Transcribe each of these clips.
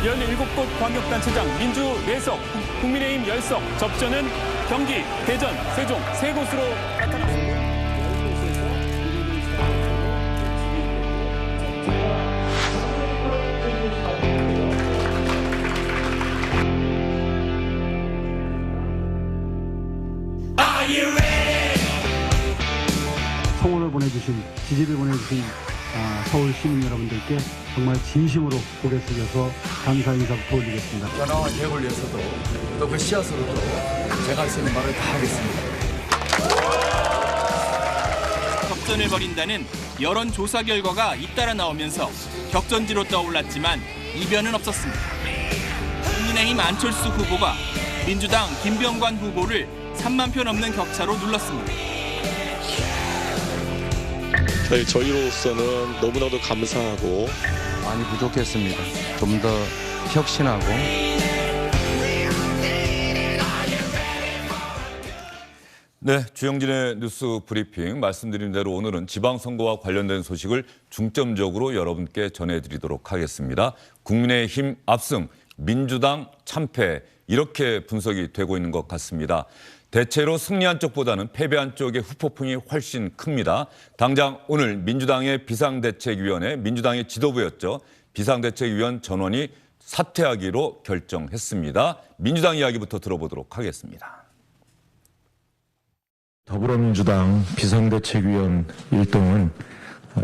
17곳 광역단체장 민주 4석, 국민의힘 10석, 접전은 경기, 대전, 세종 3곳으로 나타났습니다. 성원을 보내주신, 지지를 보내주신 서울 시민 여러분들께 정말 진심으로 고개 숙여서 감사 인사부터 올리겠습니다. 전화와 개혁을 위해서도 또 그 씨앗으로도 제가 할 수 있는 말을 다 하겠습니다. 격전을 벌인다는 여론조사 결과가 잇따라 나오면서 격전지로 떠올랐지만 이변은 없었습니다. 국민의힘 안철수 후보가 민주당 김병관 후보를 3만 표 넘는 격차로 눌렀습니다. 저희로서는 너무나도 감사하고 많이 부족했습니다. 좀 더 혁신하고 네, 주영진의 뉴스 브리핑 말씀드린 대로 오늘은 지방선거와 관련된 소식을 중점적으로 여러분께 전해드리도록 하겠습니다. 국민의힘 압승, 민주당 참패 이렇게 분석이 되고 있는 것 같습니다. 대체로 승리한 쪽보다는 패배한 쪽의 후폭풍이 훨씬 큽니다. 당장 오늘 민주당의 비상대책위원회, 민주당의 지도부였죠. 비상대책위원 전원이 사퇴하기로 결정했습니다. 민주당 이야기부터 들어보도록 하겠습니다. 더불어민주당 비상대책위원 1등은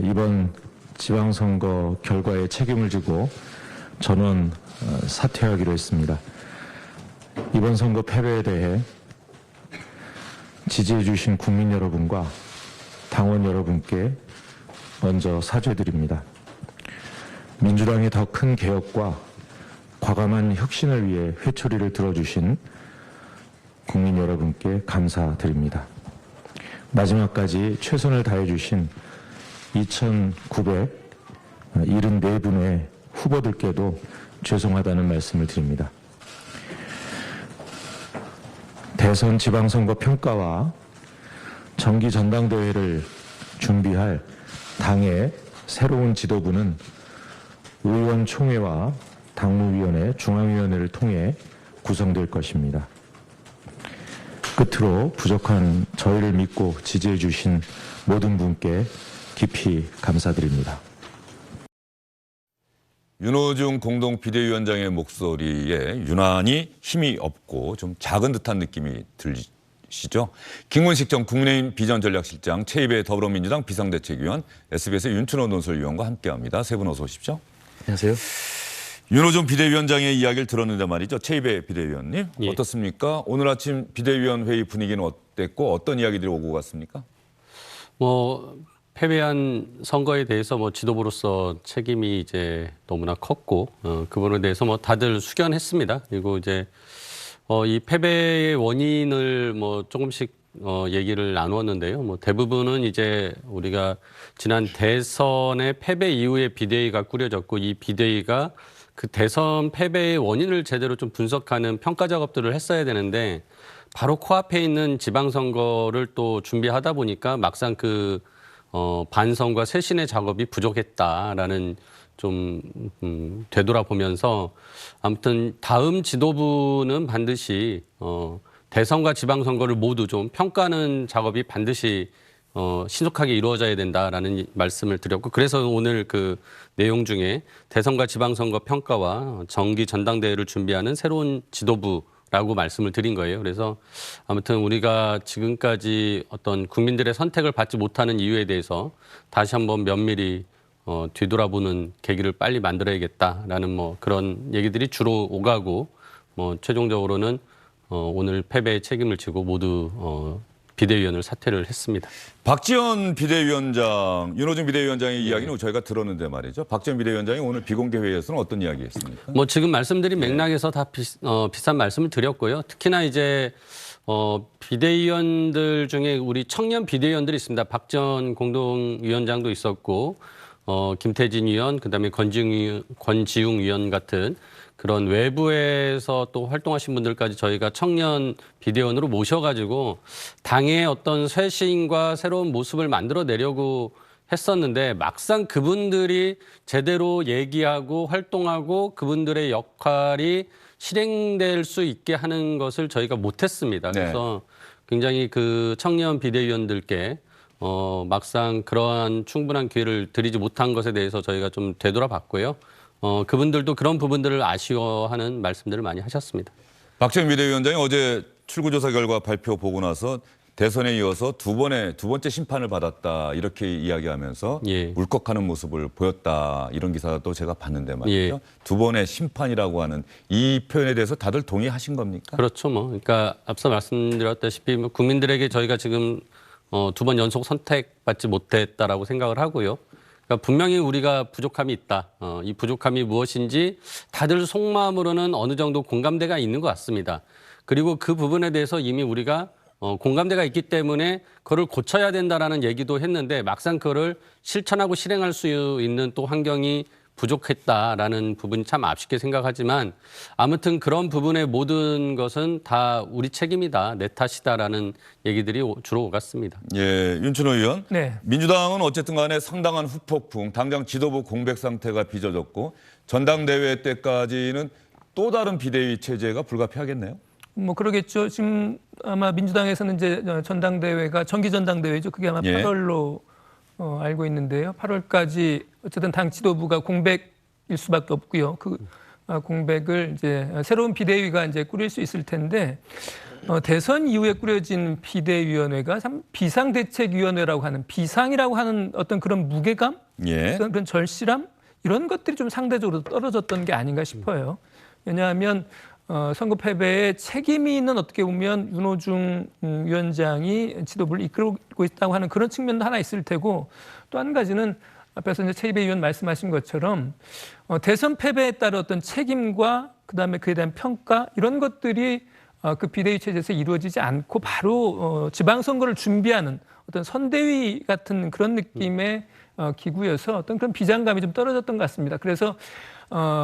이번 지방선거 결과에 책임을 지고 전원 사퇴하기로 했습니다. 이번 선거 패배에 대해 지지해 주신 국민 여러분과 당원 여러분께 먼저 사죄드립니다. 민주당의 더 큰 개혁과 과감한 혁신을 위해 회초리를 들어주신 국민 여러분께 감사드립니다. 마지막까지 최선을 다해 주신 2,974분의 후보들께도 죄송하다는 말씀을 드립니다. 대선 지방선거 평가와 정기 전당대회를 준비할 당의 새로운 지도부는 의원총회와 당무위원회, 중앙위원회를 통해 구성될 것입니다. 끝으로 부족한 저희를 믿고 지지해 주신 모든 분께 깊이 감사드립니다. 윤호중 공동비대위원장의 목소리에 유난히 힘이 없고 좀 작은 듯한 느낌이 들리시죠? 김문식 전 국민의힘 비전전략실장, 최입의 더불어민주당 비상대책위원, SBS의 윤춘호 논설위원과 함께합니다. 세 분 어서 오십시오. 안녕하세요. 윤호중 비대위원장의 이야기를 들었는데 말이죠. 최입의 비대위원님 어떻습니까? 오늘 아침 비대위원 회의 분위기는 어땠고 어떤 이야기들이 오고 갔습니까? 패배한 선거에 대해서 지도부로서 책임이 이제 너무나 컸고 그 부분에 대해서 다들 숙연했습니다. 그리고 이제 이 패배의 원인을 조금씩 얘기를 나누었는데요. 대부분은 이제 우리가 지난 대선의 패배 이후에 비대위가 꾸려졌고 이 비대위가 그 대선 패배의 원인을 제대로 좀 분석하는 평가 작업들을 했어야 되는데 바로 코앞에 있는 지방선거를 또 준비하다 보니까 막상 그 반성과 쇄신의 작업이 부족했다라는 좀 되돌아보면서 아무튼 다음 지도부는 반드시 대선과 지방선거를 모두 좀 평가하는 작업이 반드시 신속하게 이루어져야 된다라는 말씀을 드렸고 그래서 오늘 그 내용 중에 대선과 지방선거 평가와 정기 전당대회를 준비하는 새로운 지도부라고 말씀을 드린 거예요. 그래서 아무튼 우리가 지금까지 어떤 국민들의 선택을 받지 못하는 이유에 대해서 다시 한번 면밀히 뒤돌아보는 계기를 빨리 만들어야겠다라는 그런 얘기들이 주로 오가고 최종적으로는 오늘 패배의 책임을 지고 모두 비대위원을 사퇴를 했습니다. 박지원 비대위원장, 윤호중 비대위원장의 이야기는 저희가 들었는데 말이죠. 박지원 비대위원장이 오늘 비공개 회의에서는 어떤 이야기했습니까? 지금 말씀드린 맥락에서 다 비슷한 말씀을 드렸고요. 특히나 이제 비대위원들 중에 우리 청년 비대위원들이 있습니다. 박지원 공동위원장도 있었고 김태진 위원, 그다음에 권지웅 위원 같은 그런 외부에서 또 활동하신 분들까지 저희가 청년 비대위원으로 모셔가지고 당의 어떤 쇄신과 새로운 모습을 만들어내려고 했었는데 막상 그분들이 제대로 얘기하고 활동하고 그분들의 역할이 실행될 수 있게 하는 것을 저희가 못했습니다. 네. 그래서 굉장히 그 청년 비대위원들께 막상 그러한 충분한 기회를 드리지 못한 것에 대해서 저희가 좀 되돌아봤고요. 그분들도 그런 부분들을 아쉬워하는 말씀들을 많이 하셨습니다. 박정희 비대위원장이 어제 출구조사 결과 발표 보고 나서 대선에 이어서 두 번째 심판을 받았다 이렇게 이야기하면서 예. 울컥하는 모습을 보였다 이런 기사도 제가 봤는데 말이죠. 예. 두 번의 심판이라고 하는 이 표현에 대해서 다들 동의하신 겁니까? 그렇죠. 그러니까 앞서 말씀드렸다시피 국민들에게 저희가 지금 2번 연속 선택받지 못했다라고 생각을 하고요. 그러니까 분명히 우리가 부족함이 있다. 이 부족함이 무엇인지 다들 속마음으로는 어느 정도 공감대가 있는 것 같습니다. 그리고 그 부분에 대해서 이미 우리가 공감대가 있기 때문에 그걸 고쳐야 된다라는 얘기도 했는데 막상 그거를 실천하고 실행할 수 있는 또 환경이 부족했다라는 부분이 참 아쉽게 생각하지만 아무튼 그런 부분의 모든 것은 다 우리 책임이다, 내 탓이다라는 얘기들이 주로 오갔습니다. 예, 윤춘호 의원. 네. 민주당은 어쨌든 간에 상당한 후폭풍, 당장 지도부 공백 상태가 빚어졌고 전당대회 때까지는 또 다른 비대위 체제가 불가피하겠네요. 뭐 그러겠죠. 지금 아마 민주당에서는 이제 전당대회가 정기 전당대회죠. 그게 아마 예. 8월로 알고 있는데요. 8월까지 어쨌든 당 지도부가 공백일 수밖에 없고요. 그 공백을 이제 새로운 비대위가 이제 꾸릴 수 있을 텐데 대선 이후에 꾸려진 비대위원회가 참 비상대책위원회라고 하는 비상이라고 하는 어떤 그런 무게감, 예. 그런 절실함 이런 것들이 좀 상대적으로 떨어졌던 게 아닌가 싶어요. 왜냐하면 선거 패배에 책임이 있는 어떻게 보면 윤호중 위원장이 지도부를 이끌고 있다고 하는 그런 측면도 하나 있을 테고 또 한 가지는 앞에서 이제 최이배 의원 말씀하신 것처럼 대선 패배에 따른 어떤 책임과 그다음에 그에 대한 평가 이런 것들이 그 비대위 체제에서 이루어지지 않고 바로 지방선거를 준비하는 어떤 선대위 같은 그런 느낌의 기구여서 어떤 그런 비장감이 좀 떨어졌던 것 같습니다. 그래서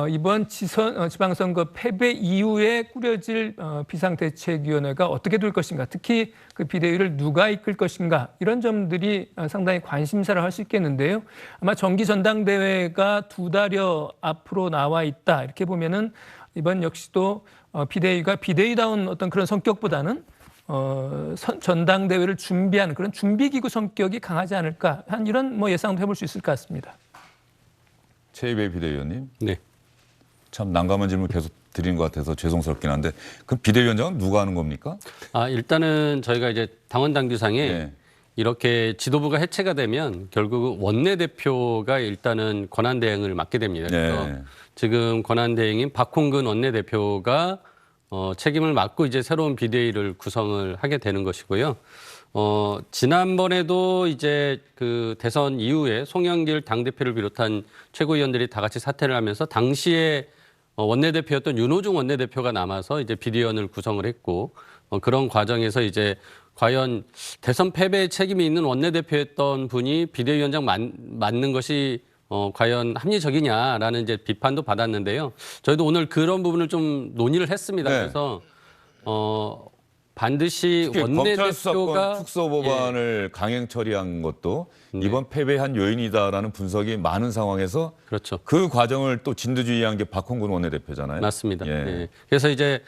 이번 지방선거 패배 이후에 꾸려질 비상대책위원회가 어떻게 될 것인가, 특히 그 비대위를 누가 이끌 것인가 이런 점들이 상당히 관심사를 할 수 있겠는데요. 아마 정기 전당대회가 2달여 앞으로 나와 있다 이렇게 보면은 이번 역시도 비대위가 비대위다운 어떤 그런 성격보다는 전당대회를 준비하는 그런 준비기구 성격이 강하지 않을까 한 이런 뭐 예상도 해볼 수 있을 것 같습니다. 최이배 비대위원님. 네. 참 난감한 질문 계속 드리는 것 같아서 죄송스럽긴 한데 그럼 비대위원장은 누가 하는 겁니까? 일단은 저희가 이제 당원 당규상에 네. 이렇게 지도부가 해체가 되면 결국 원내대표가 일단은 권한대행을 맡게 됩니다. 그래서 네. 지금 권한대행인 박홍근 원내대표가 책임을 맡고 이제 새로운 비대위를 구성을 하게 되는 것이고요. 지난번에도 이제 그 대선 이후에 송영길 당대표를 비롯한 최고위원들이 다 같이 사퇴를 하면서 당시에 원내대표였던 윤호중 원내대표가 남아서 이제 비대위원을 구성을 했고 그런 과정에서 이제 과연 대선 패배에 책임이 있는 원내대표였던 분이 비대위원장 맡는 것이 과연 합리적이냐라는 이제 비판도 받았는데요. 저희도 오늘 그런 부분을 좀 논의를 했습니다. 네. 그래서 반드시 검찰 수사권 원내대표가 특소 법안을 강행 처리한 것도 이번 패배한 요인이다라는 분석이 많은 상황에서 그렇죠. 그 과정을 또 진두지휘한 게 박홍근 원내대표잖아요. 맞습니다. 예. 예. 그래서 이제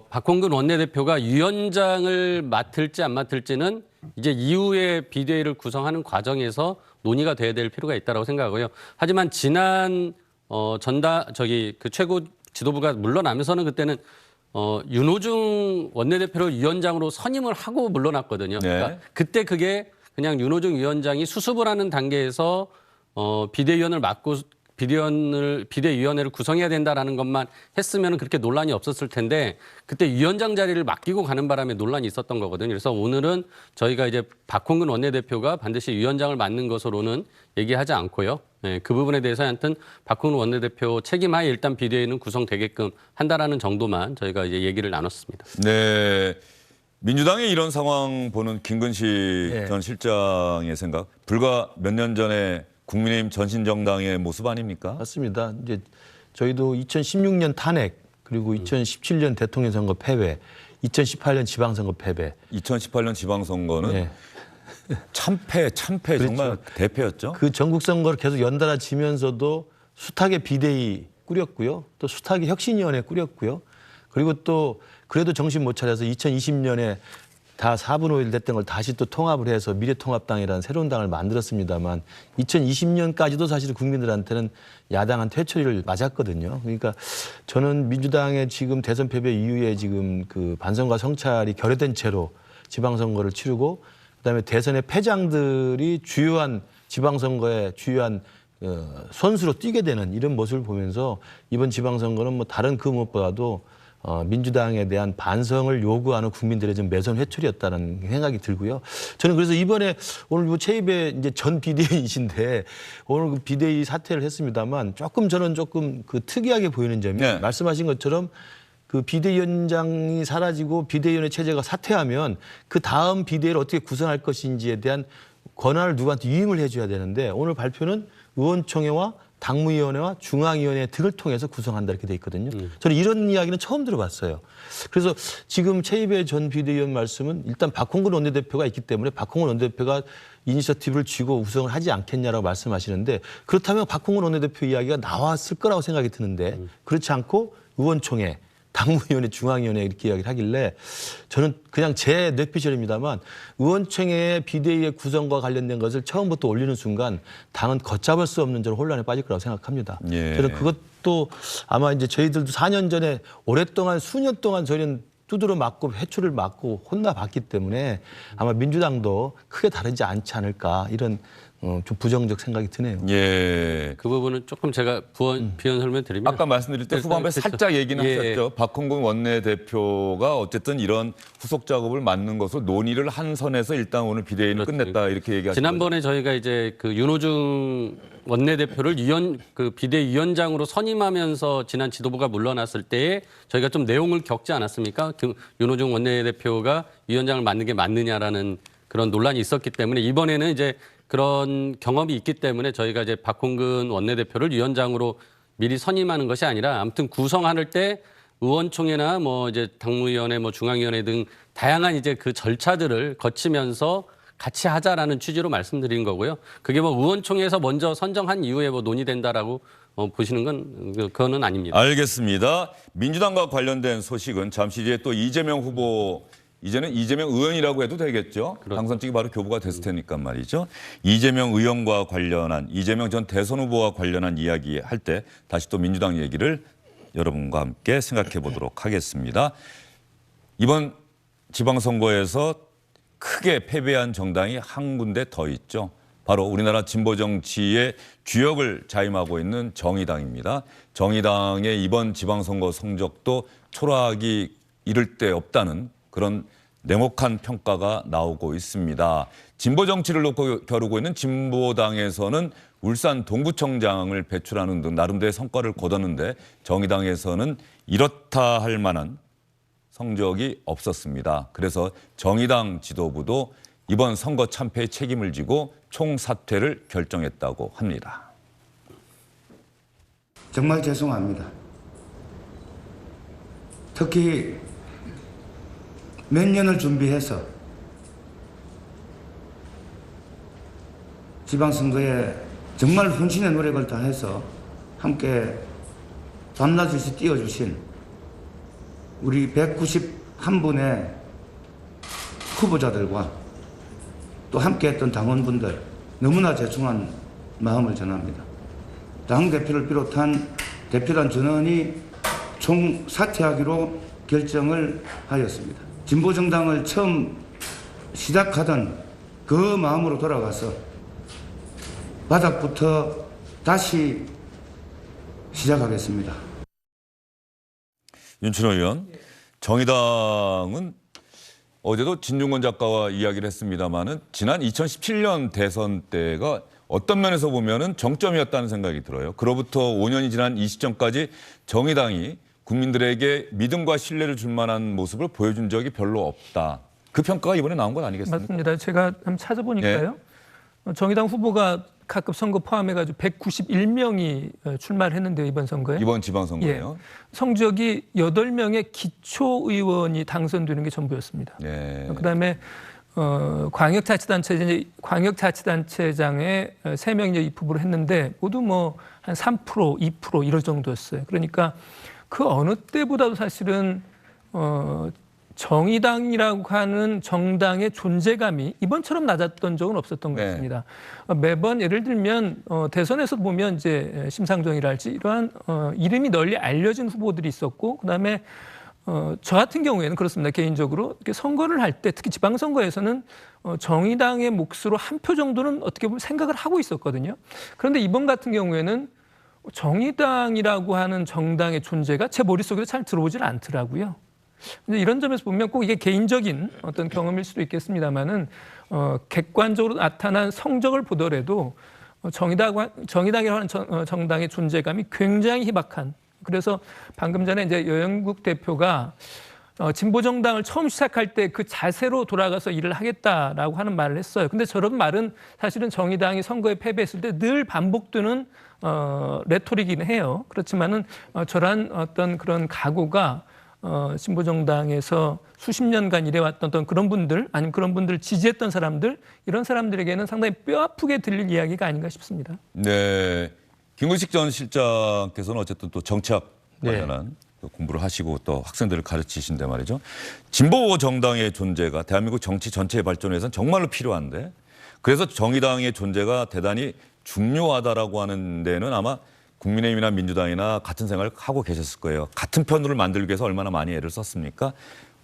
박홍근 원내대표가 위원장을 맡을지 안 맡을지는 이제 이후에 비대위를 구성하는 과정에서 논의가 돼야 될 필요가 있다고 생각하고요. 하지만 지난 그 최고 지도부가 물러나면서는 그때는 윤호중 원내대표를 위원장으로 선임을 하고 물러났거든요. 네. 그러니까 그때 그게 그냥 윤호중 위원장이 수습을 하는 단계에서 비대위원을 맡고 비대위원회를 구성해야 된다라는 것만 했으면 그렇게 논란이 없었을 텐데 그때 위원장 자리를 맡기고 가는 바람에 논란이 있었던 거거든요. 그래서 오늘은 저희가 이제 박홍근 원내대표가 반드시 위원장을 맡는 것으로는 얘기하지 않고요. 네, 그 부분에 대해서 하여튼 박홍근 원내대표 책임하에 일단 비대위는 구성되게끔 한다라는 정도만 저희가 이제 얘기를 나눴습니다. 네. 민주당의 이런 상황 보는 김근식 네. 전 실장의 생각, 불과 몇 년 전에 국민의힘 전신정당의 모습 아닙니까? 맞습니다. 이제 저희도 2016년 탄핵 그리고 2017년 대통령 선거 패배, 2018년 지방선거 패배. 2018년 지방선거는 네. 참패 그렇죠. 정말 대패였죠. 그 전국 선거를 계속 연달아 지면서도 숱하게 비대위 꾸렸고요. 또 숱하게 혁신위원회 꾸렸고요. 그리고 또 그래도 정신 못 차려서 2020년에 다 4분 5일 됐던 걸 다시 또 통합을 해서 미래통합당이라는 새로운 당을 만들었습니다만 2020년까지도 사실 국민들한테는 야당한 퇴처리를 맞았거든요. 그러니까 저는 민주당의 지금 대선 패배 이후에 지금 그 반성과 성찰이 결여된 채로 지방선거를 치르고 그다음에 대선의 패장들이 주요한 지방선거에 주요한 선수로 뛰게 되는 이런 모습을 보면서 이번 지방선거는 뭐 다른 그 무엇보다도 민주당에 대한 반성을 요구하는 국민들의 좀 매선 회초리였다는 생각이 들고요. 저는 그래서 이번에 오늘 뭐 최입의 이제 전 비대위이신데 오늘 그 비대위 사퇴를 했습니다만 저는 조금 그 특이하게 보이는 점이 말씀하신 것처럼 그 비대위원장이 사라지고 비대위원회 체제가 사퇴하면 그 다음 비대위를 어떻게 구성할 것인지에 대한 권한을 누구한테 위임을 해줘야 되는데 오늘 발표는 의원총회와 당무위원회와 중앙위원회 등을 통해서 구성한다 이렇게 돼 있거든요. 저는 이런 이야기는 처음 들어봤어요. 그래서 지금 최입의 전 비대위원 말씀은 일단 박홍근 원내대표가 있기 때문에 박홍근 원내대표가 이니셔티브를 쥐고 구성을 하지 않겠냐라고 말씀하시는데 그렇다면 박홍근 원내대표 이야기가 나왔을 거라고 생각이 드는데 그렇지 않고 의원총회 당무위원회, 중앙위원회 이렇게 이야기를 하길래 저는 그냥 제 뇌피셜입니다만 의원총회의 비대위의 구성과 관련된 것을 처음부터 올리는 순간 당은 걷잡을 수 없는 저는 혼란에 빠질 거라고 생각합니다. 예. 저는 그것도 아마 이제 저희들도 4년 전에 오랫동안 수년 동안 저희는 두드러 맞고 회초를 맞고 혼나봤기 때문에 아마 민주당도 크게 다르지 않지 않을까 이런 좀 부정적 생각이 드네요. 예. 그 부분은 조금 제가 비연 설명드리면 아까 말씀드릴 때 후반부에 살짝 얘기는 하셨죠. 박홍근 원내대표가 어쨌든 이런 후속 작업을 맡는 것으로 논의를 한 선에서 일단 오늘 비대위는 끝냈다 이렇게 얘기하셨죠. 지난번에 저희가 이제 그 윤호중 원내대표를 그 비대위원장으로 선임하면서 지난 지도부가 물러났을 때에 저희가 좀 내용을 겪지 않았습니까? 그 윤호중 원내대표가 위원장을 맡는 게 맞느냐라는 그런 논란이 있었기 때문에 이번에는 이제 그런 경험이 있기 때문에 저희가 이제 박홍근 원내대표를 위원장으로 미리 선임하는 것이 아니라 아무튼 구성할 때 의원총회나 뭐 이제 당무위원회, 뭐 중앙위원회 등 다양한 이제 그 절차들을 거치면서 같이 하자라는 취지로 말씀드린 거고요. 그게 뭐 의원총회에서 먼저 선정한 이후에 뭐 논의된다라고 보시는 건 그거는 아닙니다. 알겠습니다. 민주당과 관련된 소식은 잠시 뒤에 또 이재명 후보 이제는 이재명 의원이라고 해도 되겠죠. 그렇죠. 당선직이 바로 교부가 됐을 테니까 말이죠. 이재명 의원과 관련한 이재명 전 대선 후보와 관련한 이야기 할 때 다시 또 민주당 얘기를 여러분과 함께 생각해 보도록 하겠습니다. 이번 지방선거에서 크게 패배한 정당이 한 군데 더 있죠. 바로 우리나라 진보 정치의 주역을 자임하고 있는 정의당입니다. 정의당의 이번 지방선거 성적도 초라하기 이를 데 없다는 그런 냉혹한 평가가 나오고 있습니다. 진보 정치를 놓고 겨루고 있는 진보당에서는 울산 동구청장을 배출하는 등 나름대로의 성과를 거뒀는데 정의당에서는 이렇다 할 만한 성적이 없었습니다. 그래서 정의당 지도부도 이번 선거 참패의 책임을 지고 총사퇴를 결정했다고 합니다. 정말 죄송합니다. 특히 몇 년을 준비해서 지방선거에 정말 혼신의 노력을 다해서 함께 밤낮없이 뛰어주신 우리 191분의 후보자들과 또 함께했던 당원분들 너무나 죄송한 마음을 전합니다. 당대표를 비롯한 대표단 전원이 총사퇴하기로 결정을 하였습니다. 진보정당을 처음 시작하던 그 마음으로 돌아가서 바닥부터 다시 시작하겠습니다. 윤춘호 의원, 정의당은 어제도 진중권 작가와 이야기를 했습니다마는 지난 2017년 대선 때가 어떤 면에서 보면은 정점이었다는 생각이 들어요. 그로부터 5년이 지난 이 시점까지 정의당이 국민들에게 믿음과 신뢰를 줄 만한 모습을 보여준 적이 별로 없다. 그 평가가 이번에 나온 건 아니겠습니까? 맞습니다. 제가 한번 찾아보니까요. 정의당 후보가 각급 선거 포함해가지고 191명이 출마를 했는데요. 이번 선거에. 이번 지방선거예요. 성적이 8명의 기초의원이 당선되는 게 전부였습니다. 그다음에 광역자치단체장에 3명이 이제 입후보를 했는데 모두 뭐 한 3%, 2% 이럴 정도였어요. 그러니까 그 어느 때보다도 사실은 정의당이라고 하는 정당의 존재감이 이번처럼 낮았던 적은 없었던 것 같습니다. 매번 예를 들면 대선에서 보면 이제 심상정이랄지 이러한 이름이 널리 알려진 후보들이 있었고 그다음에 저 같은 경우에는 그렇습니다. 개인적으로 이렇게 선거를 할 때 특히 지방선거에서는 정의당의 몫으로 한 표 정도는 어떻게 보면 생각을 하고 있었거든요. 그런데 이번 같은 경우에는 정의당이라고 하는 정당의 존재가 제 머릿속에 잘 들어오질 않더라고요. 이런 점에서 보면 꼭 이게 개인적인 어떤 경험일 수도 있겠습니다만은 객관적으로 나타난 성적을 보더라도 정의당이라고 하는 정당의 존재감이 굉장히 희박한. 그래서 방금 전에 이제 여영국 대표가 진보정당을 처음 시작할 때 그 자세로 돌아가서 일을 하겠다라고 하는 말을 했어요. 근데 저런 말은 사실은 정의당이 선거에 패배했을 때 늘 반복되는 레토릭이긴 해요. 그렇지만은 저런 어떤 그런 각오가 진보정당에서 수십 년간 일해왔던 그런 분들 아니면 그런 분들을 지지했던 사람들 이런 사람들에게는 상당히 뼈아프게 들릴 이야기가 아닌가 싶습니다. 네, 김구식 전 실장께서는 어쨌든 또 정치학 관련한 공부를 하시고 또 학생들을 가르치신데 말이죠. 진보 정당의 존재가 대한민국 정치 전체의 발전에 위해서는 정말로 필요한데 그래서 정의당의 존재가 대단히 중요하다라고 하는 데는 아마 국민의힘이나 민주당이나 같은 생각을 하고 계셨을 거예요. 같은 편을 만들기 위해서 얼마나 많이 애를 썼습니까?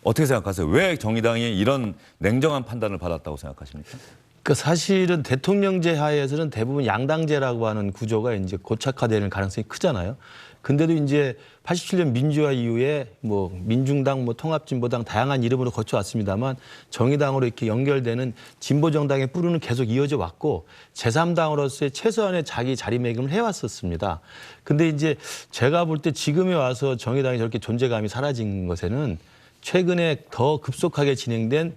어떻게 생각하세요? 왜 정의당이 이런 냉정한 판단을 받았다고 생각하십니까? 그 사실은 대통령제 하에서는 대부분 양당제라고 하는 구조가 이제 고착화되는 가능성이 크잖아요. 근데도 이제 87년 민주화 이후에 뭐 민중당, 뭐 통합진보당 다양한 이름으로 거쳐왔습니다만 정의당으로 이렇게 연결되는 진보정당의 뿌리는 계속 이어져 왔고 제3당으로서의 최소한의 자기 자리매김을 해왔었습니다. 근데 이제 제가 볼 때 지금에 와서 정의당이 저렇게 존재감이 사라진 것에는 최근에 더 급속하게 진행된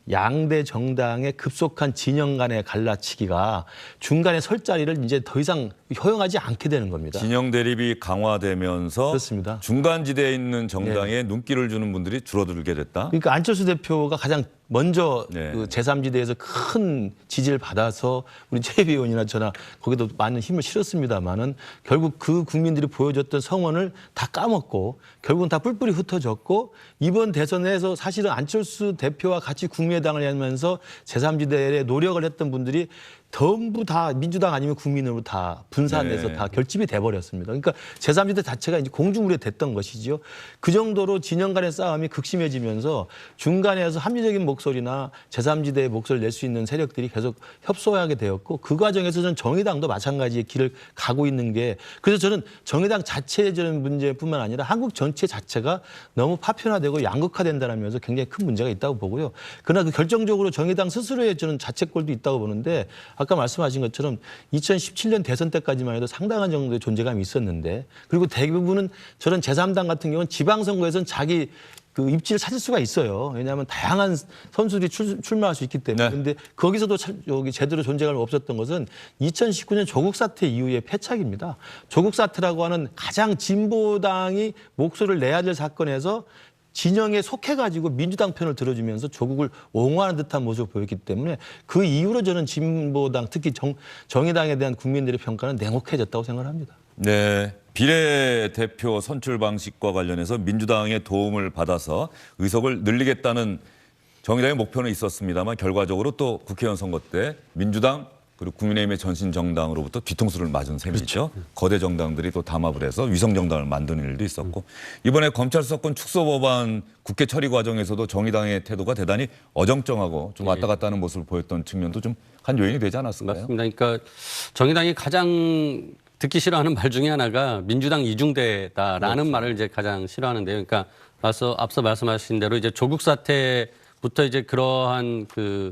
양대 정당의 급속한 진영 간의 갈라치기가 중간에 설 자리를 이제 더 이상 허용하지 않게 되는 겁니다. 진영 대립이 강화되면서 그렇습니다. 중간지대에 있는 정당에 눈길을 주는 분들이 줄어들게 됐다. 그러니까 안철수 대표가 가장 먼저 그 제3지대에서 큰 지지를 받아서 우리 최혜비 의원이나 저나 거기도 많은 힘을 실었습니다마는 결국 그 국민들이 보여줬던 성원을 다 까먹고 결국은 다 뿔뿔이 흩어졌고 이번 대선에서 사실은 안철수 대표와 같이 국민의당을 하면서 제3지대에 노력을 했던 분들이 전부 다 민주당 아니면 국민으로 다 분산돼서 다 결집이 돼버렸습니다. 그러니까 제3지대 자체가 이제 공중분해 됐던 것이죠. 그 정도로 진영 간의 싸움이 극심해지면서 중간에서 합리적인 목소리나 제3지대의 목소리를 낼 수 있는 세력들이 계속 협소하게 되었고 그 과정에서 저는 정의당도 마찬가지의 길을 가고 있는 게 그래서 저는 정의당 자체의 저는 문제뿐만 아니라 한국 전체 자체가 너무 파편화되고 양극화된다면서 굉장히 큰 문제가 있다고 보고요. 그러나 그 결정적으로 정의당 스스로의 저는 자책골도 있다고 보는데 아까 말씀하신 것처럼 2017년 대선 때까지만 해도 상당한 정도의 존재감이 있었는데 그리고 대부분은 저런 제3당 같은 경우는 지방선거에서는 자기 그 입지를 찾을 수가 있어요. 왜냐하면 다양한 선수들이 출마할 수 있기 때문에. 그런데 거기서도 여기 제대로 존재감이 없었던 것은 2019년 조국 사태 이후의 패착입니다. 조국 사태라고 하는 가장 진보당이 목소리를 내야 될 사건에서 진영에 속해가지고 민주당 편을 들어주면서 조국을 옹호하는 듯한 모습을 보였기 때문에 그 이후로 저는 진보당 특히 정의당에 대한 국민들의 평가는 냉혹해졌다고 생각합니다. 네, 비례대표 선출 방식과 관련해서 민주당의 도움을 받아서 의석을 늘리겠다는 정의당의 목표는 있었습니다만 결과적으로 또 국회의원 선거 때 민주당 그리고 국민의힘의 전신정당으로부터 뒤통수를 맞은 셈이죠. 그렇죠. 거대 정당들이 또 담합을 해서 위성정당을 만드는 일도 있었고 이번에 검찰수사권 축소법안 국회 처리 과정에서도 정의당의 태도가 대단히 어정쩡하고 좀 왔다 갔다 하는 모습을 보였던 측면도 좀 한 요인이 되지 않았을까요? 맞습니다. 그러니까 정의당이 가장 듣기 싫어하는 말 중에 하나가 민주당 이중대다라는 그렇죠. 말을 이제 가장 싫어하는데요. 그러니까 앞서 말씀하신 대로 이제 조국 사태부터 이제 그러한 그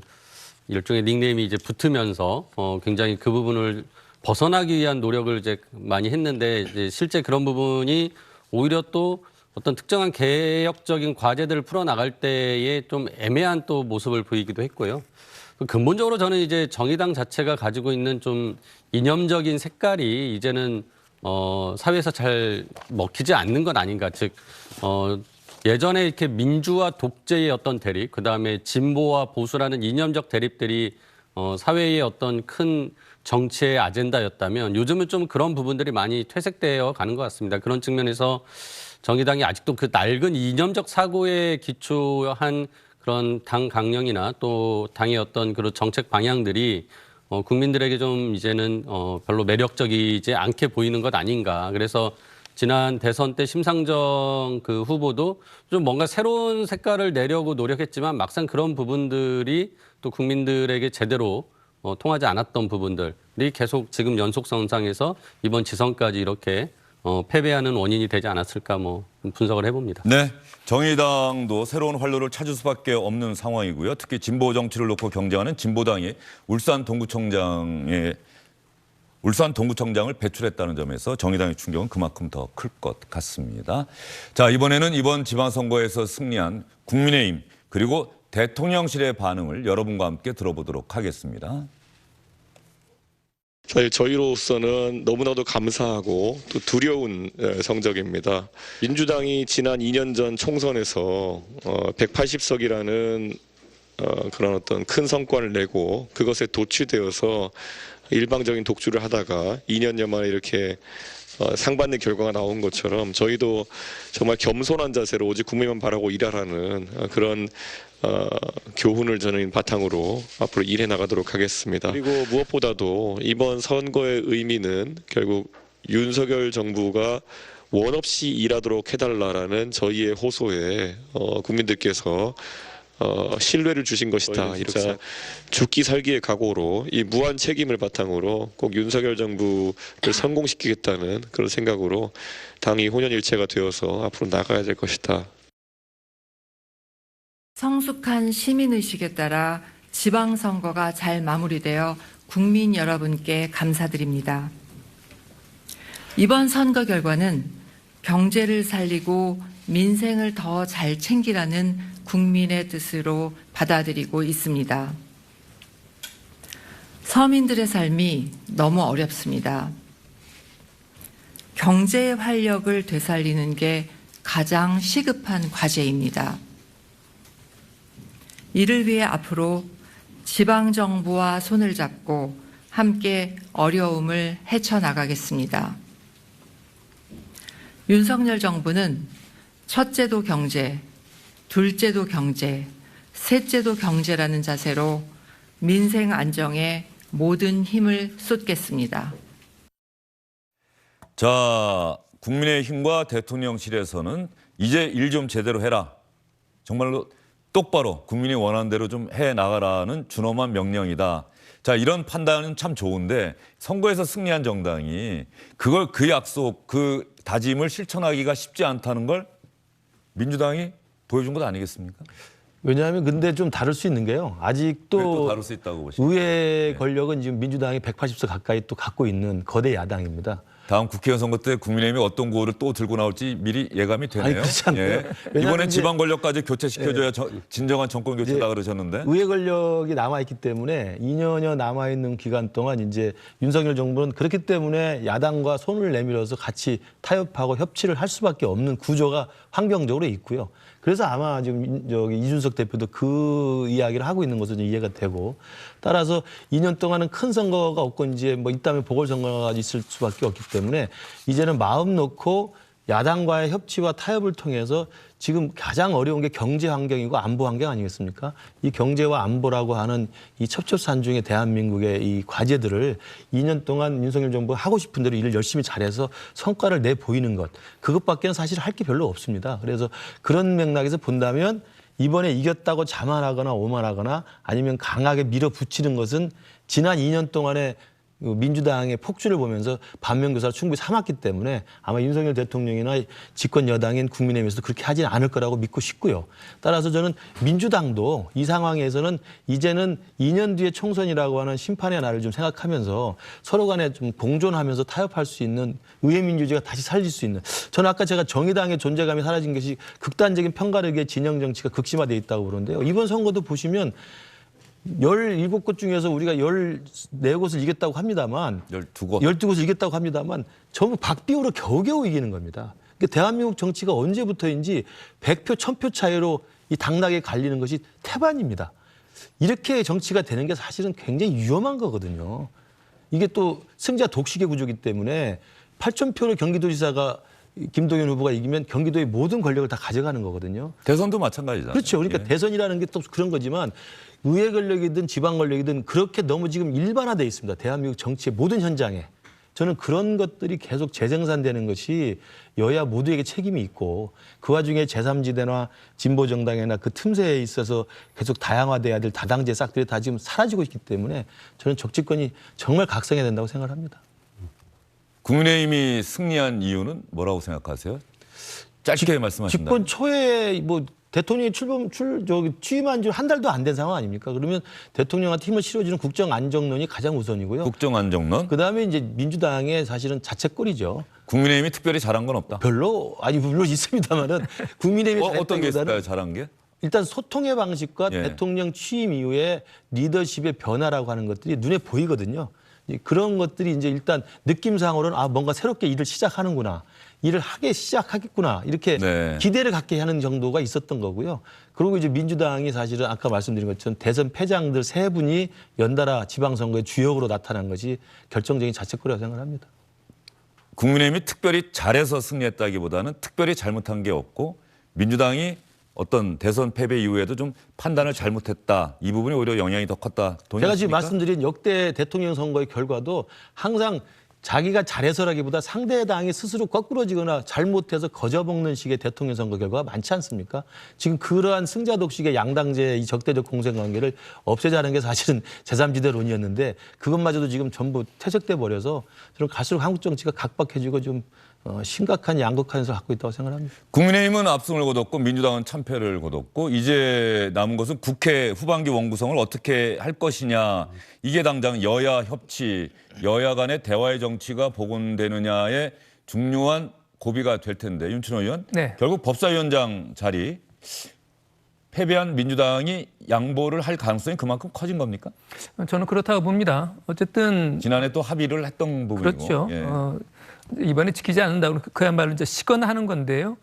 일종의 닉네임이 이제 붙으면서 굉장히 그 부분을 벗어나기 위한 노력을 이제 많이 했는데 이제 실제 그런 부분이 오히려 또 어떤 특정한 개혁적인 과제들을 풀어나갈 때에 좀 애매한 또 모습을 보이기도 했고요. 근본적으로 저는 이제 정의당 자체가 가지고 있는 좀 이념적인 색깔이 이제는 사회에서 잘 먹히지 않는 건 아닌가. 즉 예전에 이렇게 민주와 독재의 어떤 대립, 그다음에 진보와 보수라는 이념적 대립들이 사회의 어떤 큰 정치의 아젠다였다면 요즘은 좀 그런 부분들이 많이 퇴색되어 가는 것 같습니다. 그런 측면에서 정의당이 아직도 그 낡은 이념적 사고에 기초한 그런 당 강령이나 또 당의 어떤 그런 정책 방향들이 국민들에게 좀 이제는 별로 매력적이지 않게 보이는 것 아닌가. 그래서 지난 대선 때 심상정 그 후보도 좀 뭔가 새로운 색깔을 내려고 노력했지만 막상 그런 부분들이 또 국민들에게 제대로 통하지 않았던 부분들이 계속 지금 연속선상에서 이번 지선까지 이렇게 패배하는 원인이 되지 않았을까 분석을 해봅니다. 네, 정의당도 새로운 활로를 찾을 수밖에 없는 상황이고요. 특히 진보 정치를 놓고 경쟁하는 진보당이 울산 동구청장을 배출했다는 점에서 정의당의 충격은 그만큼 더 클 것 같습니다. 자, 이번에는 이번 지방선거에서 승리한 국민의힘 그리고 대통령실의 반응을 여러분과 함께 들어보도록 하겠습니다. 사실 저희로서는 너무나도 감사하고 또 두려운 성적입니다. 민주당이 지난 2년 전 총선에서 180석이라는 그런 어떤 큰 성과를 내고 그것에 도취되어서 일방적인 독주를 하다가 2년여 만에 이렇게 상반된 결과가 나온 것처럼 저희도 정말 겸손한 자세로 오직 국민만 바라고 일하라는 그런 교훈을 저는 바탕으로 앞으로 일해 나가도록 하겠습니다. 그리고 무엇보다도 이번 선거의 의미는 결국 윤석열 정부가 원 없이 일하도록 해달라라는 저희의 호소에 국민들께서 신뢰를 주신 것이다. 이렇게 죽기 살기의 각오로 이 무한 책임을 바탕으로 꼭 윤석열 정부를 성공시키겠다는 그런 생각으로 당이 혼연일체가 되어서 앞으로 나가야 될 것이다. 성숙한 시민의식에 따라 지방선거가 잘 마무리되어 국민 여러분께 감사드립니다. 이번 선거 결과는 경제를 살리고 민생을 더 잘 챙기라는 국민의 뜻으로 받아들이고 있습니다. 서민들의 삶이 너무 어렵습니다. 경제의 활력을 되살리는 게 가장 시급한 과제입니다. 이를 위해 앞으로 지방정부와 손을 잡고 함께 어려움을 헤쳐나가겠습니다. 윤석열 정부는 첫째도 경제, 둘째도 경제, 셋째도 경제라는 자세로 민생 안정에 모든 힘을 쏟겠습니다. 자, 국민의힘과 대통령실에서는 이제 일 좀 제대로 해라. 정말로 똑바로 국민이 원하는 대로 좀 해나가라는 준엄한 명령이다. 자, 이런 판단은 참 좋은데 선거에서 승리한 정당이 그걸 그 약속, 그 다짐을 실천하기가 쉽지 않다는 걸 민주당이 보여준 것 아니겠습니까? 왜냐하면 근데 좀 다를 수 있는 게요. 아직도 또 다를 수 있다고 보십니까? 의회 권력은 지금 민주당이 180석 가까이 또 갖고 있는 거대 야당입니다. 다음 국회의원 선거 때 국민의힘이 어떤 구호를 또 들고 나올지 미리 예감이 되네요. 아니, 그렇지 않나요? 예. 이번엔 지방 권력까지 교체시켜줘야 진정한 정권 교체다 그러셨는데. 의회 권력이 남아있기 때문에 2년여 남아있는 기간 동안 이제 윤석열 정부는 그렇기 때문에 야당과 손을 내밀어서 같이 타협하고 협치를 할 수밖에 없는 구조가 환경적으로 있고요. 그래서 아마 지금 이준석 대표도 그 이야기를 하고 있는 것으로 이해가 되고, 따라서 2년 동안은 큰 선거가 없고 이제 뭐 이따면 보궐선거가 있을 수밖에 없기 때문에 이제는 마음 놓고 야당과의 협치와 타협을 통해서 지금 가장 어려운 게 경제 환경이고 안보 환경 아니겠습니까? 이 경제와 안보라고 하는 이 첩첩산중의 대한민국의 이 과제들을 2년 동안 윤석열 정부가 하고 싶은 대로 일을 열심히 잘해서 성과를 내보이는 것, 그것밖에는 사실 할 게 별로 없습니다. 그래서 그런 맥락에서 본다면 이번에 이겼다고 자만하거나 오만하거나 아니면 강하게 밀어붙이는 것은 지난 2년 동안의 민주당의 폭주를 보면서 반면교사를 충분히 삼았기 때문에 아마 윤석열 대통령이나 집권 여당인 국민의힘에서도 그렇게 하지 않을 거라고 믿고 싶고요. 따라서 저는 민주당도 이 상황에서는 이제는 2년 뒤에 총선이라고 하는 심판의 날을 좀 생각하면서 서로 간에 좀 공존하면서 타협할 수 있는 의회 민주주의가 다시 살릴 수 있는, 저는 아까 제가 정의당의 존재감이 사라진 것이 극단적인 편가르기의 진영 정치가 극심화되어 있다고 그러는데요. 이번 선거도 보시면 17곳 중에서 우리가 14곳을 이겼다고 합니다만 12곳을 이겼다고 합니다만 전부 박빙으로 겨우겨우 이기는 겁니다. 그러니까 대한민국 정치가 언제부터인지 100표, 1000표 차이로 이 당락에 갈리는 것이 태반입니다. 이렇게 정치가 되는 게 사실은 굉장히 위험한 거거든요. 이게 또 승자 독식의 구조이기 때문에 8,000표로 경기도지사가 김동연 후보가 이기면 경기도의 모든 권력을 다 가져가는 거거든요. 대선도 마찬가지잖아요. 그렇죠. 그러니까 예. 대선이라는 게 또 그런 거지만 의회 권력이든 지방 권력이든 그렇게 너무 지금 일반화돼 있습니다. 대한민국 정치의 모든 현장에. 저는 그런 것들이 계속 재생산되는 것이 여야 모두에게 책임이 있고 그 와중에 제3지대나 진보정당이나 그 틈새에 있어서 계속 다양화돼야 될 다당제 싹들이 다 지금 사라지고 있기 때문에 저는 정치권이 정말 각성해야 된다고 생각합니다. 국민의힘이 승리한 이유는 뭐라고 생각하세요? 짧게 말씀하신다. 집권 초에 뭐 대통령이 취임한 지 한 달도 안 된 상황 아닙니까? 그러면 대통령한테 힘을 실어주는 국정안정론이 가장 우선이고요. 국정안정론. 그다음에 이제 민주당의 사실은 자책골이죠. 국민의힘이 특별히 잘한 건 없다. 별로 아니 물론 있습니다만은 국민의힘이 어떤 게 있을까요? 잘한 게? 일단 소통의 방식과 예. 대통령 취임 이후에 리더십의 변화라고 하는 것들이 눈에 보이거든요. 그런 것들이 이제 일단 느낌상으로는 아 뭔가 새롭게 일을 시작하는구나. 일을 하게 시작하겠구나. 이렇게 네. 기대를 갖게 하는 정도가 있었던 거고요. 그리고 이제 민주당이 사실은 아까 말씀드린 것처럼 대선 패장들 세 분이 연달아 지방선거의 주역으로 나타난 것이 결정적인 자책골이라고 생각합니다. 국민의힘이 특별히 잘해서 승리했다기보다는 특별히 잘못한 게 없고 민주당이 어떤 대선 패배 이후에도 좀 판단을 잘못했다. 이 부분이 오히려 영향이 더 컸다. 제가 지금 말씀드린 역대 대통령 선거의 결과도 항상 자기가 잘해서라기보다 상대당이 스스로 거꾸러지거나 잘못해서 거저먹는 식의 대통령 선거 결과가 많지 않습니까? 지금 그러한 승자 독식의 양당제의 이 적대적 공생관계를 없애자는 게 사실은 제3지대론이었는데 그것마저도 지금 전부 퇴색돼 버려서 저는 갈수록 한국 정치가 각박해지고 좀 심각한 양극한 해석을 갖고 있다고 생각합니다. 국민의힘은 압승을 거뒀고 민주당은 참패를 거뒀고 이제 남은 것은 국회 후반기 원구성을 어떻게 할 것이냐. 이게 당장 여야 협치, 여야 간의 대화의 정치가 복원되느냐의 중요한 고비가 될 텐데 윤춘호 의원. 네. 결국 법사위원장 자리 패배한 민주당이 양보를 할 가능성이 그만큼 커진 겁니까? 저는 그렇다고 봅니다. 어쨌든 지난해 또 합의를 했던 부분이고. 그렇죠. 예. 이번에 지키지 않는다고 그야말로 이제 시건하는 건데요.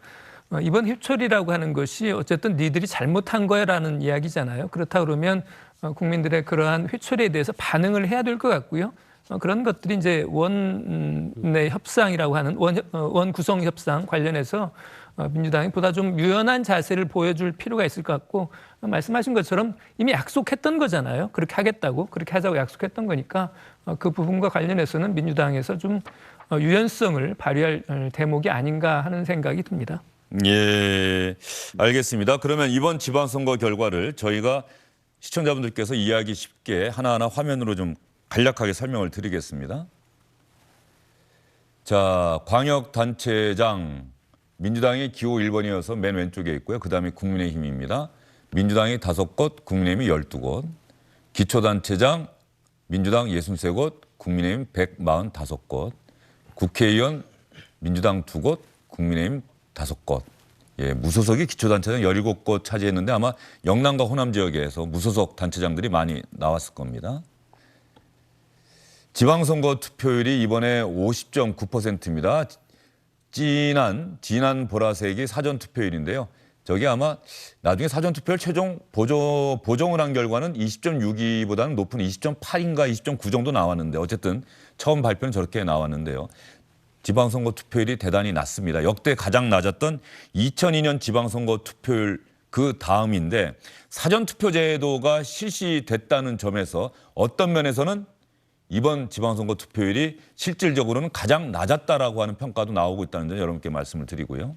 이번 휘철이라고 하는 것이 어쨌든 니들이 잘못한 거야라는 이야기잖아요. 그렇다 그러면 국민들의 그러한 휘철에 대해서 반응을 해야 될 것 같고요. 그런 것들이 이제 원내 협상이라고 하는 원 구성 협상 관련해서 민주당이 보다 좀 유연한 자세를 보여줄 필요가 있을 것 같고 말씀하신 것처럼 이미 약속했던 거잖아요. 그렇게 하겠다고 그렇게 하자고 약속했던 거니까 그 부분과 관련해서는 민주당에서 좀 유연성을 발휘할 대목이 아닌가 하는 생각이 듭니다. 예, 알겠습니다. 그러면 이번 지방선거 결과를 저희가 시청자분들께서 이해하기 쉽게 하나하나 화면으로 좀 간략하게 설명을 드리겠습니다. 자, 광역단체장 민주당이 기호 1번이어서 맨 왼쪽에 있고요. 그다음에 국민의힘입니다. 민주당이 5곳, 국민의힘이 12곳. 기초단체장 민주당 63곳, 국민의힘 145곳. 국회의원 민주당 2곳, 국민의힘 5곳. 예, 무소속이 기초단체장 17곳 차지했는데 아마 영남과 호남 지역에서 무소속 단체장들이 많이 나왔을 겁니다. 지방선거 투표율이 이번에 50.9%입니다. 진한 보라색이 사전투표율인데요. 저게 아마 나중에 사전투표율 최종 보정을 한 결과는 20.6보다는 높은 20.8인가 20.9 정도 나왔는데 어쨌든 처음 발표는 저렇게 나왔는데요. 지방선거 투표율이 대단히 낮습니다. 역대 가장 낮았던 2002년 지방선거 투표율 그 다음인데 사전투표 제도가 실시됐다는 점에서 어떤 면에서는 이번 지방선거 투표율이 실질적으로는 가장 낮았다라고 하는 평가도 나오고 있다는 점 여러분께 말씀을 드리고요.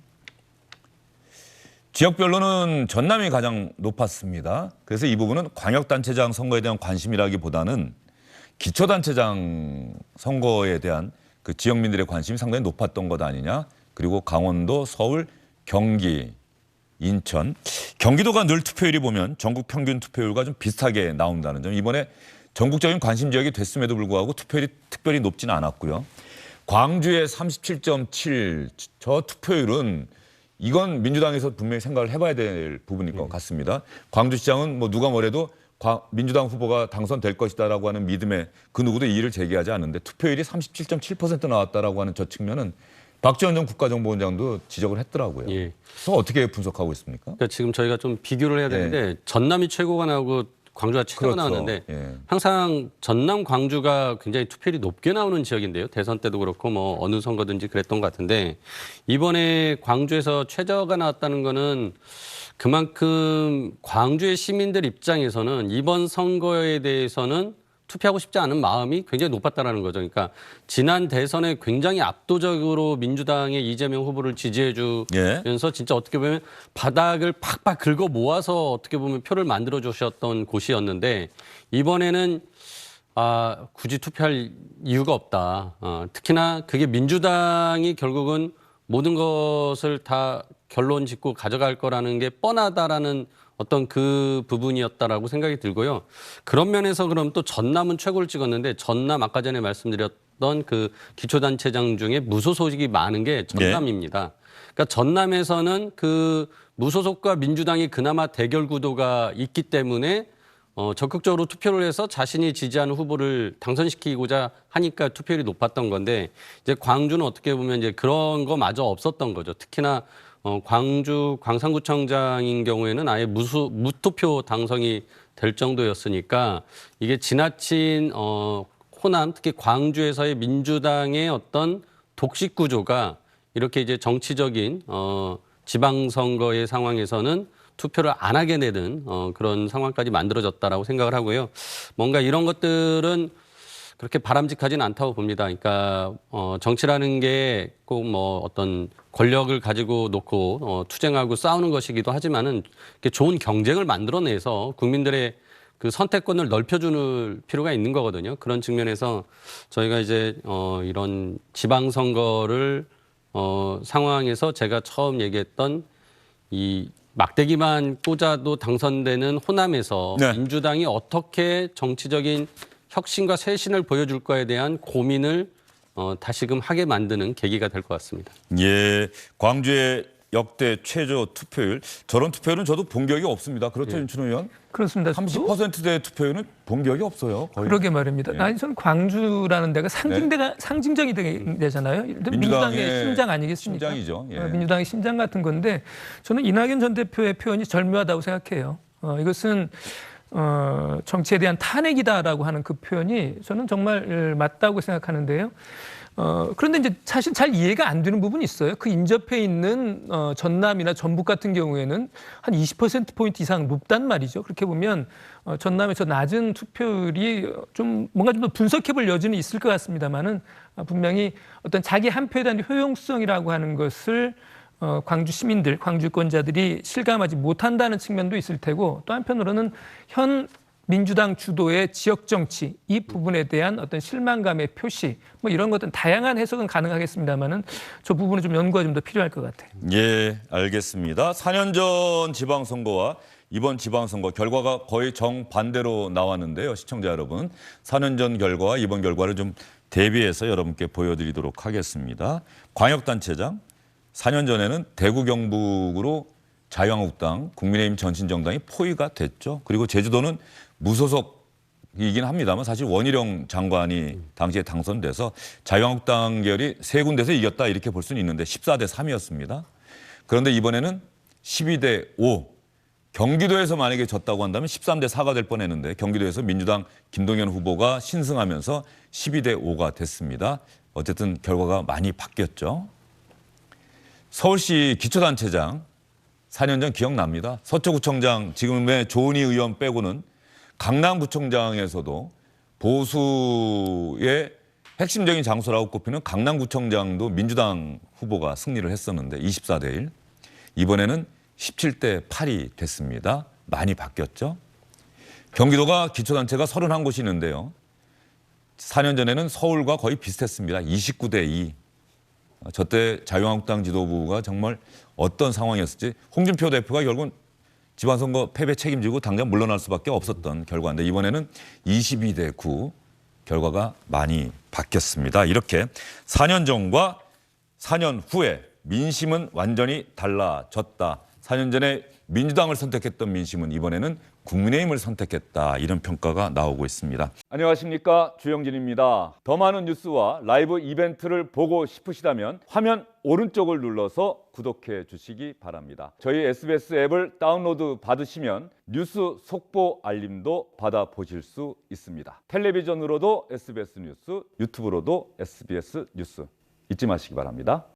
지역별로는 전남이 가장 높았습니다. 그래서 이 부분은 광역단체장 선거에 대한 관심이라기보다는 기초단체장 선거에 대한 그 지역민들의 관심이 상당히 높았던 것 아니냐. 그리고 강원도, 서울, 경기, 인천. 경기도가 늘 투표율이 보면 전국 평균 투표율과 좀 비슷하게 나온다는 점. 이번에 전국적인 관심 지역이 됐음에도 불구하고 투표율이 특별히 높지는 않았고요. 광주의 37.7 저 투표율은 이건 민주당에서 분명히 생각을 해봐야 될 부분일 것 같습니다. 광주시장은 뭐 누가 뭐래도 민주당 후보가 당선될 것이다라고 하는 믿음에 그 누구도 이의를 제기하지 않는데 투표율이 37.7% 나왔다라고 하는 저 측면은 박지원 전 국가정보원장도 지적을 했더라고요. 예. 그래서 어떻게 분석하고 있습니까? 그러니까 지금 저희가 좀 비교를 해야 되는데 전남이 최고가 나오고 광주가 최고가 그렇죠. 나오는데 예. 항상 전남 광주가 굉장히 투표율이 높게 나오는 지역인데요. 대선 때도 그렇고 뭐 어느 선거든지 그랬던 것 같은데 이번에 광주에서 최저가 나왔다는 거는 그만큼 광주의 시민들 입장에서는 이번 선거에 대해서는 투표하고 싶지 않은 마음이 굉장히 높았다라는 거죠. 그러니까 지난 대선에 굉장히 압도적으로 민주당의 이재명 후보를 지지해 주면서 진짜 어떻게 보면 바닥을 팍팍 긁어 모아서 어떻게 보면 표를 만들어 주셨던 곳이었는데 이번에는 굳이 투표할 이유가 없다. 특히나 그게 민주당이 결국은 모든 것을 다 결론 짓고 가져갈 거라는 게 뻔하다라는 어떤 그 부분이었다라고 생각이 들고요. 그런 면에서 그럼 또 전남은 최고를 찍었는데 전남 아까 전에 말씀드렸던 그 기초단체장 중에 무소속이 많은 게 전남입니다. 그러니까 전남에서는 그 무소속과 민주당이 그나마 대결 구도가 있기 때문에 적극적으로 투표를 해서 자신이 지지하는 후보를 당선시키고자 하니까 투표율이 높았던 건데 이제 광주는 어떻게 보면 이제 그런 거마저 없었던 거죠. 특히나 광주 광산구청장인 경우에는 아예 무투표 당선이 될 정도였으니까 이게 지나친 호남 특히 광주에서의 민주당의 어떤 독식 구조가 이렇게 이제 정치적인 지방선거의 상황에서는 투표를 안 하게 되는 그런 상황까지 만들어졌다라고 생각을 하고요. 뭔가 이런 것들은 그렇게 바람직하지는 않다고 봅니다. 그러니까 정치라는 게 꼭 뭐 어떤 권력을 가지고 놓고 투쟁하고 싸우는 것이기도 하지만은 좋은 경쟁을 만들어내서 국민들의 그 선택권을 넓혀주는 필요가 있는 거거든요. 그런 측면에서 저희가 이제 이런 지방선거를 상황에서 제가 처음 얘기했던 이 막대기만 꽂아도 당선되는 호남에서 민주당이 어떻게 정치적인 혁신과 쇄신을 보여줄 거에 대한 고민을 다시금 하게 만드는 계기가 될 것 같습니다. 예, 광주의 역대 최저 투표율. 저런 투표율은 저도 본 적이 없습니다. 그렇죠, 윤춘호 의원? 그렇습니다. 30%대 투표율은 본 적이 없어요. 거의. 그러게 말입니다. 아니, 저는 광주라는 데가 상징적이 되잖아요. 민주당의 심장 아니겠습니까? 심장이죠. 예. 민주당의 심장 같은 건데 저는 이낙연 전 대표의 표현이 절묘하다고 생각해요. 이것은 정치에 대한 탄핵이다라고 하는 그 표현이 저는 정말 맞다고 생각하는데요. 그런데 이제 사실 잘 이해가 안 되는 부분이 있어요. 그 인접해 있는 전남이나 전북 같은 경우에는 한 20%포인트 이상 높단 말이죠. 그렇게 보면 전남의 저 낮은 투표율이 좀 뭔가 좀 더 분석해 볼 여지는 있을 것 같습니다만은 분명히 어떤 자기 한 표에 대한 효용성이라고 하는 것을 광주 시민들, 광주권자들이 실감하지 못한다는 측면도 있을 테고 또 한편으로는 현 민주당 주도의 지역 정치 이 부분에 대한 어떤 실망감의 표시 뭐 이런 것들은 다양한 해석은 가능하겠습니다만은 저 부분은 좀 연구가 좀 더 필요할 것 같아요. 예, 알겠습니다. 4년 전 지방선거와 이번 지방선거 결과가 거의 정반대로 나왔는데요. 시청자 여러분, 4년 전 결과와 이번 결과를 좀 대비해서 여러분께 보여드리도록 하겠습니다. 광역단체장, 4년 전에는 대구 경북으로 자유한국당, 국민의힘 전신정당이 포위가 됐죠. 그리고 제주도는 무소속이긴 합니다만 사실 원희룡 장관이 당시에 당선돼서 자유한국당 계열이 세 군데서 이겼다 이렇게 볼 수는 있는데 14대 3이었습니다. 그런데 이번에는 12대 5. 경기도에서 만약에 졌다고 한다면 13대 4가 될 뻔했는데 경기도에서 민주당 김동연 후보가 신승하면서 12대 5가 됐습니다. 어쨌든 결과가 많이 바뀌었죠. 서울시 기초단체장 4년 전 기억납니다. 서초구청장 지금의 조은희 의원 빼고는 강남구청장에서도 보수의 핵심적인 장소라고 꼽히는 강남구청장도 민주당 후보가 승리를 했었는데 24대 1. 이번에는 17대 8이 됐습니다. 많이 바뀌었죠. 경기도가 기초단체가 31곳이 있는데요. 4년 전에는 서울과 거의 비슷했습니다. 29대 2. 저때 자유한국당 지도부가 정말 어떤 상황이었을지 홍준표 대표가 결국은 지방선거 패배 책임지고 당장 물러날 수밖에 없었던 결과인데 이번에는 22대 9 결과가 많이 바뀌었습니다. 이렇게 4년 전과 4년 후에 민심은 완전히 달라졌다. 4년 전에 민주당을 선택했던 민심은 이번에는 국민의힘을 선택했다 이런 평가가 나오고 있습니다. 안녕하십니까, 주영진입니다. 더 많은 뉴스와 라이브 이벤트를 보고 싶으시다면 화면 오른쪽을 눌러서 구독해 주시기 바랍니다. 저희 SBS 앱을 다운로드 받으시면 뉴스 속보 알림도 받아보실 수 있습니다. 텔레비전으로도 SBS 뉴스, 유튜브로도 SBS 뉴스 잊지 마시기 바랍니다.